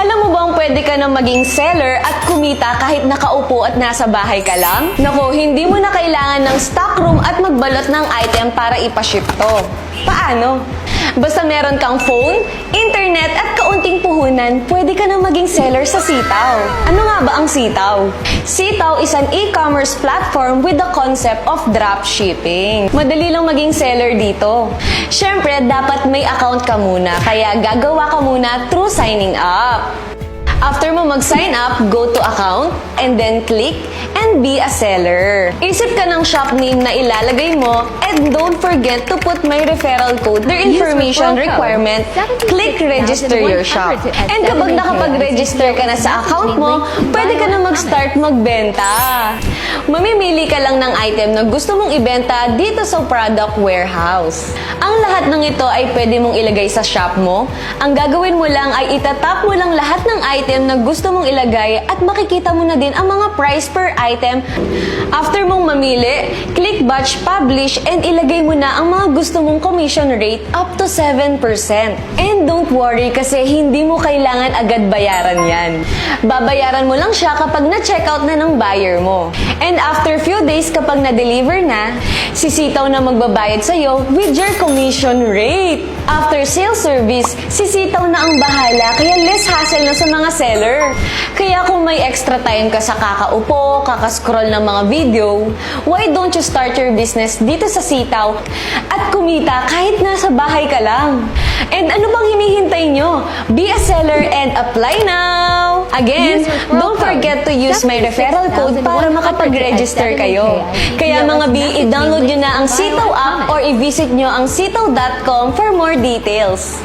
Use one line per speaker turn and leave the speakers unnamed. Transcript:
Alam mo bang pwede ka na maging seller at kumita kahit nakaupo at nasa bahay ka lang? Nako, hindi mo na kailangan ng stockroom at magbalot ng item para ipaship to. Paano? Basta meron kang phone, internet at kaunting puhunan, pwede ka na maging seller sa Sitaw. Ano nga ba ang Sitaw? Sitaw is an e-commerce platform with the concept of dropshipping. Madali lang maging seller dito. Siyempre, dapat may account ka muna, kaya gagawa ka muna through signing up. After mo mag-sign up, go to account, and then click, and be a seller. Isip ka ng shop name na ilalagay mo, and don't forget to put my referral code, their information requirement, click register your shop. And kapag nakapag-register ka na sa account mo, pwede ka na mag-start magbenta. Mamimili ka lang ng item na gusto mong ibenta dito sa product warehouse. Ang lahat ng ito ay pwede mong ilagay sa shop mo. Ang gagawin mo lang ay itatap mo lang lahat ng item na gusto mong ilagay at makikita mo na din ang mga price per item. After mong mamili, click batch publish and ilagay mo na ang mga gusto mong commission rate up to 7%. And don't worry kasi hindi mo kailangan agad bayaran yan. Babayaran mo lang siya kapag na-checkout na ng buyer mo. And after few days kapag na-deliver na, si Sitaw na magbabayad sa'yo with your commission rate. After sales service, si Sitaw na ang bahala kaya less hassle na sa mga seller. Kaya kung may extra time ka sa kakaupo, kakascroll ng mga video, why don't you start your business dito sa Sitaw at kumita kahit nasa bahay ka lang? And ano bang hinihintay nyo? Be a seller and apply now! Again, don't forget to use my referral code para makapag-register kayo. Kaya mga B, i-download nyo na ang Sitaw app or i-visit nyo ang sitaw.com for more details.